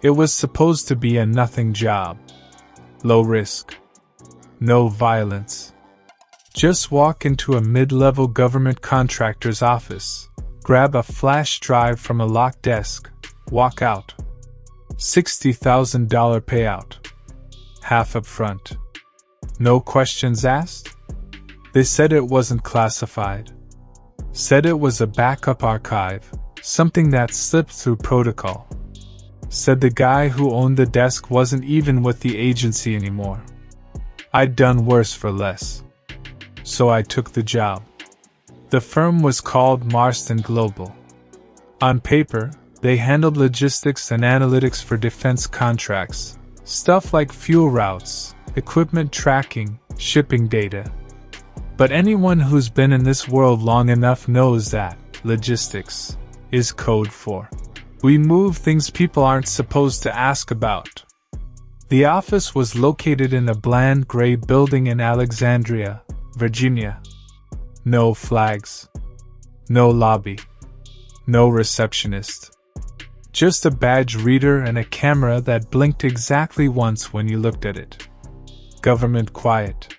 It was supposed to be a nothing job. Low risk. No violence. Just walk into a mid-level government contractor's office, grab a flash drive from a locked desk, walk out. $60,000 payout. Half up front. No questions asked? They said it wasn't classified. Said it was a backup archive, something that slipped through protocol. Said the guy who owned the desk wasn't even with the agency anymore. I'd done worse for less. So I took the job. The firm was called Marston Global. On paper, they handled logistics and analytics for defense contracts, stuff like fuel routes, equipment tracking, shipping data. But anyone who's been in this world long enough knows that logistics is code for we move things people aren't supposed to ask about. The office was located in a bland gray building in Alexandria, Virginia. No flags. No lobby. No receptionist. Just a badge reader and a camera that blinked exactly once when you looked at it. Government quiet.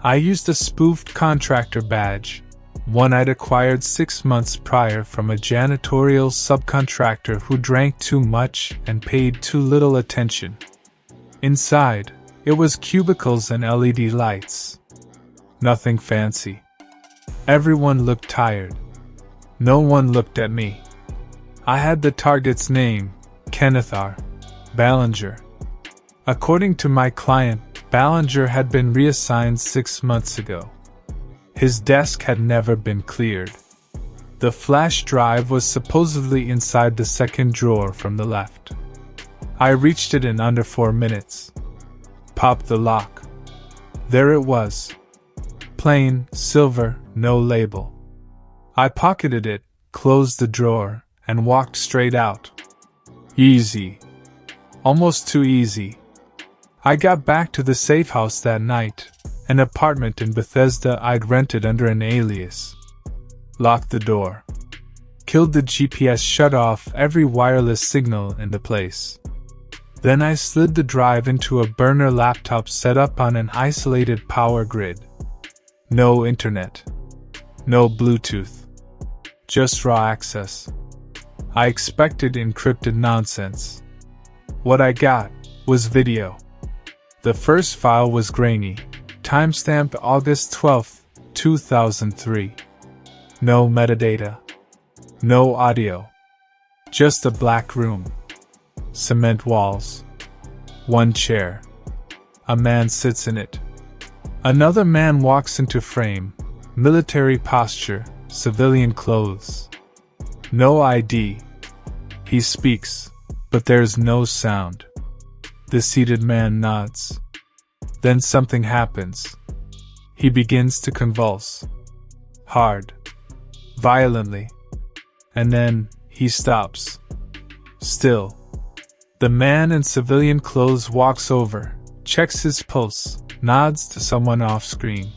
I used a spoofed contractor badge, one I'd acquired 6 months prior from a janitorial subcontractor who drank too much and paid too little attention. Inside, it was cubicles and LED lights. Nothing fancy. Everyone looked tired. No one looked at me. I had the target's name, Kenneth R. Ballinger. According to my client, Ballinger had been reassigned 6 months ago. His desk had never been cleared. The flash drive was supposedly inside the second drawer from the left. I reached it in under 4 minutes. Popped the lock. There it was. Plain, silver, no label. I pocketed it, closed the drawer, and walked straight out. Easy. Almost too easy. I got back to the safe house that night, an apartment in Bethesda I'd rented under an alias. Locked the door. Killed the GPS, shut off every wireless signal in the place. Then I slid the drive into a burner laptop set up on an isolated power grid. No internet. No Bluetooth. Just raw access. I expected encrypted nonsense. What I got was video. The first file was grainy, timestamped August 12, 2003. No metadata. No audio. Just a black room. Cement walls. One chair. A man sits in it. Another man walks into frame. Military posture, civilian clothes. No ID. He speaks, but there's no sound. The seated man nods. Then something happens. He begins to convulse. Hard. Violently. And then, he stops. Still. The man in civilian clothes walks over, checks his pulse, nods to someone off screen.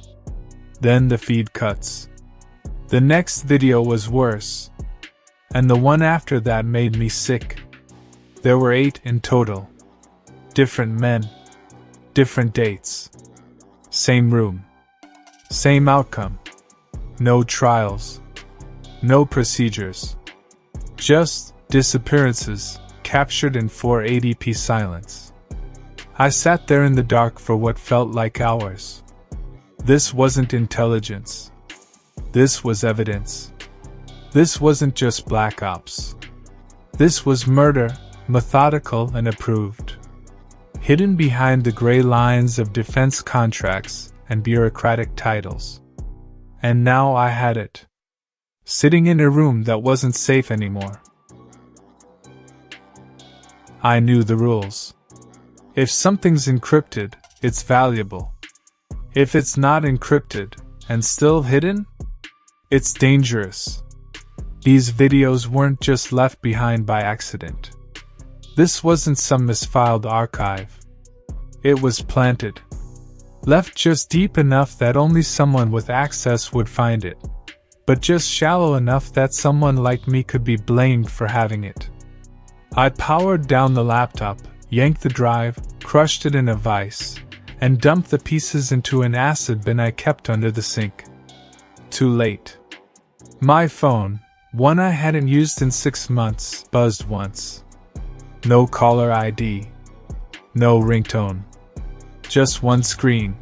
Then the feed cuts. The next video was worse. And the one after that made me sick. There were 8 in total. Different men. Different dates. Same room. Same outcome. No trials. No procedures. Just disappearances, captured in 480p silence. I sat there in the dark for what felt like hours. This wasn't intelligence. This was evidence. This wasn't just black ops. This was murder, methodical and approved. Hidden behind the gray lines of defense contracts and bureaucratic titles. And now I had it. Sitting in a room that wasn't safe anymore. I knew the rules. If something's encrypted, it's valuable. If it's not encrypted, and still hidden, it's dangerous. These videos weren't just left behind by accident. This wasn't some misfiled archive. It was planted. Left just deep enough that only someone with access would find it, but just shallow enough that someone like me could be blamed for having it. I powered down the laptop, yanked the drive, crushed it in a vise, and dumped the pieces into an acid bin I kept under the sink. Too late. My phone, one I hadn't used in 6 months, buzzed once. No caller ID. No ringtone. Just one screen.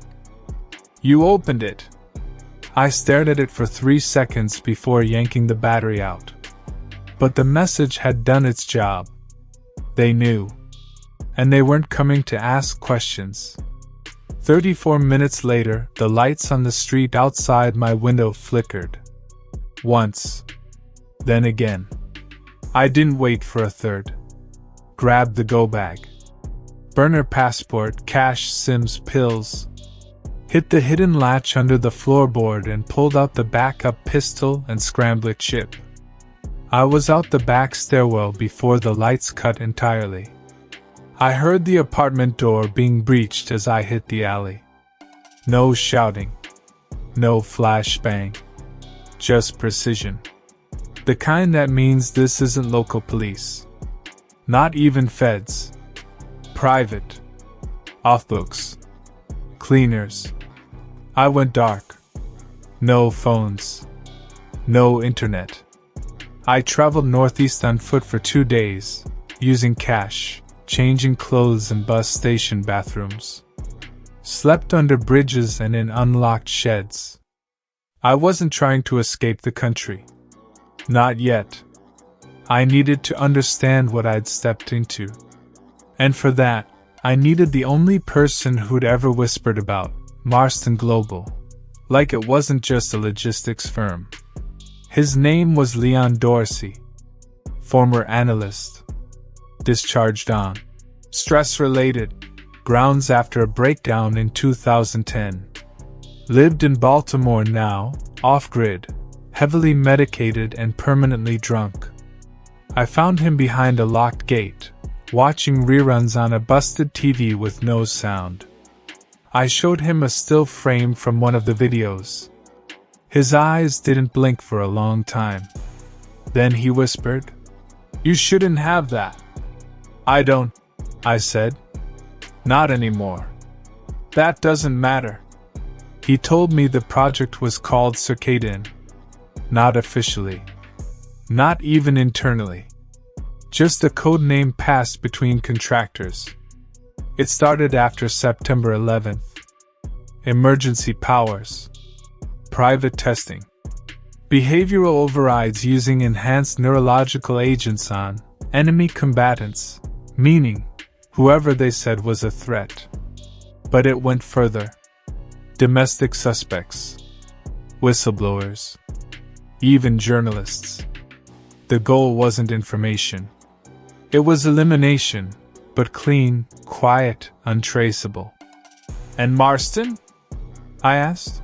You opened it. I stared at it for 3 seconds before yanking the battery out. But the message had done its job. They knew. And they weren't coming to ask questions. 34 minutes later, the lights on the street outside my window flickered. Once. Then again. I didn't wait for a third. Grabbed the go bag. Burner passport, cash, Sims, pills. Hit the hidden latch under the floorboard and pulled out the backup pistol and scrambler chip. I was out the back stairwell before the lights cut entirely. I heard the apartment door being breached as I hit the alley. No shouting. No flashbang. Just precision. The kind that means this isn't local police. Not even feds. Private. Off books. Cleaners. I went dark. No phones. No internet. I traveled northeast on foot for 2 days, using cash, changing clothes in bus station bathrooms. Slept under bridges and in unlocked sheds. I wasn't trying to escape the country. Not yet. I needed to understand what I'd stepped into. And for that, I needed the only person who'd ever whispered about Marston Global, like it wasn't just a logistics firm. His name was Leon Dorsey, former analyst, discharged on stress-related grounds after a breakdown in 2010. Lived in Baltimore now, off-grid, heavily medicated and permanently drunk. I found him behind a locked gate, watching reruns on a busted TV with no sound. I showed him a still frame from one of the videos. His eyes didn't blink for a long time. Then he whispered, "You shouldn't have that." "I don't," I said. "Not anymore. That doesn't matter." He told me the project was called CIRCADIAN. Not officially. Not even internally. Just a code name passed between contractors. It started after September 11th. Emergency powers. Private testing. Behavioral overrides using enhanced neurological agents on enemy combatants, meaning whoever they said was a threat. But it went further. Domestic suspects. Whistleblowers. Even journalists. The goal wasn't information. It was elimination, but clean, quiet, untraceable. "And Marston?" I asked.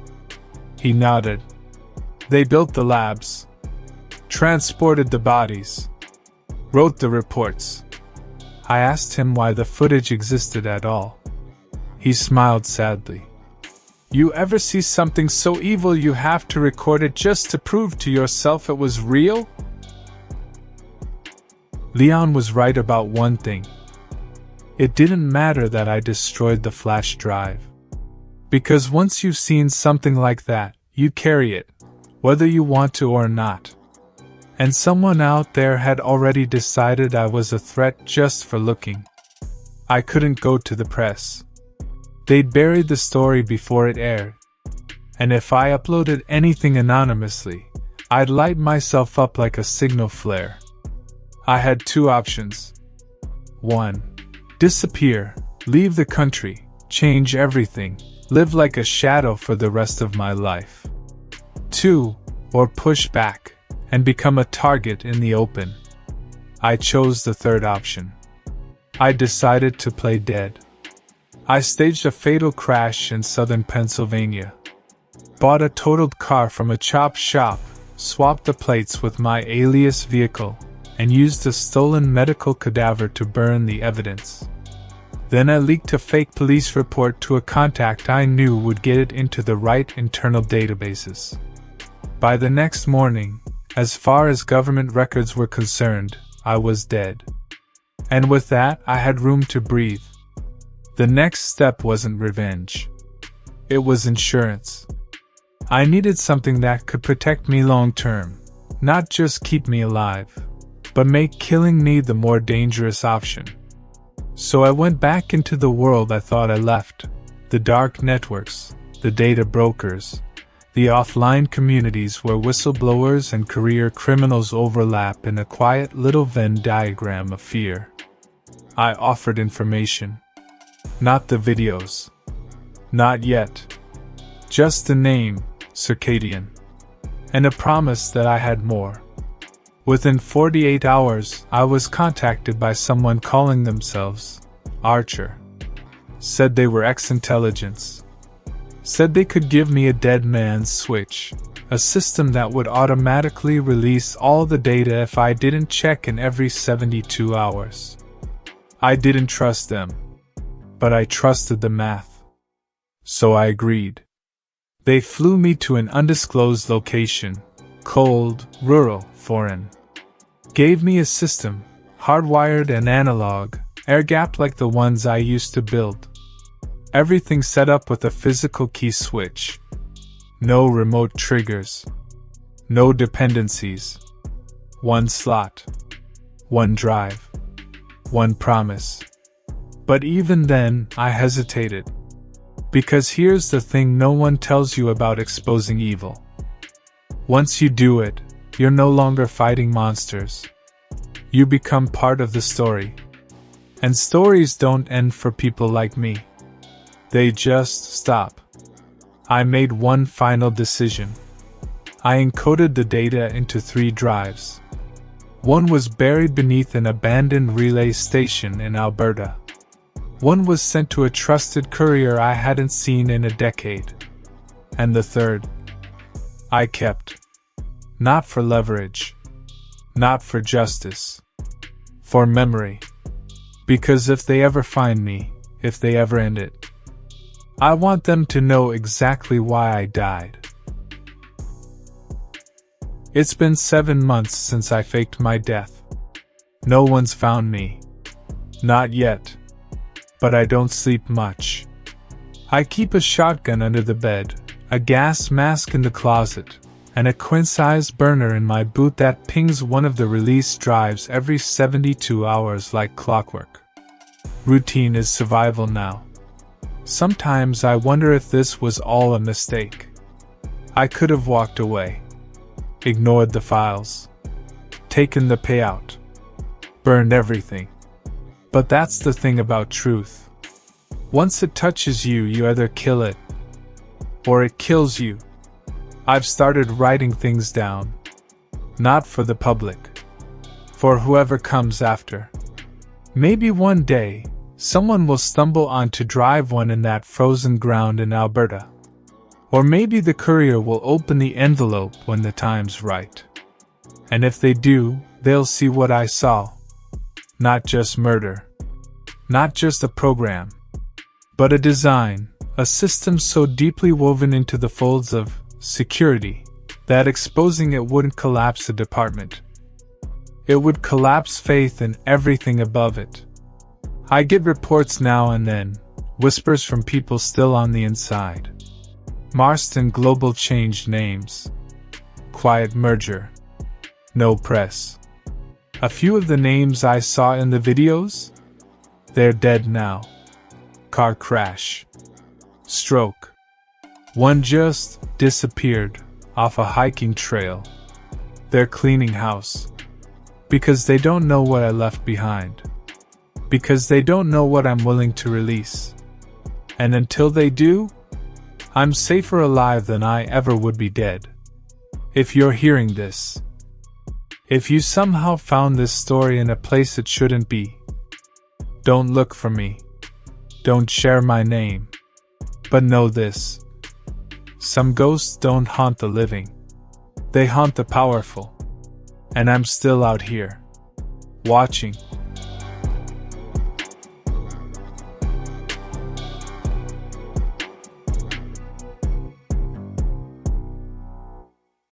He nodded. "They built the labs, transported the bodies, wrote the reports." I asked him why the footage existed at all. He smiled sadly. "You ever see something so evil you have to record it just to prove to yourself it was real?" Leon was right about one thing. It didn't matter that I destroyed the flash drive. Because once you've seen something like that, you carry it, whether you want to or not. And someone out there had already decided I was a threat just for looking. I couldn't go to the press. They'd buried the story before it aired. And if I uploaded anything anonymously, I'd light myself up like a signal flare. I had 2 options. 1. Disappear, leave the country, change everything, live like a shadow for the rest of my life. 2. Or push back, and become a target in the open. I chose the third option. I decided to play dead. I staged a fatal crash in southern Pennsylvania. Bought a totaled car from a chop shop, swapped the plates with my alias vehicle, and used a stolen medical cadaver to burn the evidence. Then I leaked a fake police report to a contact I knew would get it into the right internal databases. By the next morning, as far as government records were concerned, I was dead. And with that, I had room to breathe. The next step wasn't revenge. It was insurance. I needed something that could protect me long term, not just keep me alive, but make killing me the more dangerous option. So I went back into the world I thought I left, the dark networks, the data brokers, the offline communities where whistleblowers and career criminals overlap in a quiet little Venn diagram of fear. I offered information. Not the videos. Not yet. Just the name, CIRCADIAN. And a promise that I had more. Within 48 hours, I was contacted by someone calling themselves Archer. Said they were ex-intelligence. Said they could give me a dead man's switch, a system that would automatically release all the data if I didn't check in every 72 hours. I didn't trust them, but I trusted the math. So I agreed. They flew me to an undisclosed location, cold, rural, foreign. Gave me a system, hardwired and analog, air-gapped like the ones I used to build. Everything set up with a physical key switch. No remote triggers. No dependencies. One slot. One drive. One promise. But even then, I hesitated. Because here's the thing no one tells you about exposing evil. Once you do it, you're no longer fighting monsters. You become part of the story. And stories don't end for people like me. They just stop. I made one final decision. I encoded the data into 3 drives. One was buried beneath an abandoned relay station in Alberta. One was sent to a trusted courier I hadn't seen in a decade. And the third, I kept. Not for leverage. Not for justice. For memory. Because if they ever find me, if they ever end it, I want them to know exactly why I died. It's been 7 months since I faked my death. No one's found me. Not yet. But I don't sleep much. I keep a shotgun under the bed, a gas mask in the closet, and a queen-size burner in my boot that pings one of the release drives every 72 hours like clockwork. Routine is survival now. Sometimes I wonder if this was all a mistake. I could have walked away. Ignored the files. Taken the payout. Burned everything. But that's the thing about truth. Once it touches you, you either kill it, or it kills you. I've started writing things down. Not for the public. For whoever comes after. Maybe one day, someone will stumble on to drive one in that frozen ground in Alberta. Or maybe the courier will open the envelope when the time's right. And if they do, they'll see what I saw. Not just murder. Not just a program. But a design, a system so deeply woven into the folds of security that exposing it wouldn't collapse a department. It would collapse faith in everything above it. I get reports now and then, whispers from people still on the inside. Marston Global changed names. Quiet merger. No press. A few of the names I saw in the videos? They're dead now. Car crash. Stroke. One just disappeared off a hiking trail. They're cleaning house. Because they don't know what I left behind. Because they don't know what I'm willing to release. And until they do, I'm safer alive than I ever would be dead. If you're hearing this, if you somehow found this story in a place it shouldn't be, don't look for me. Don't share my name. But know this. Some ghosts don't haunt the living. They haunt the powerful. And I'm still out here. Watching.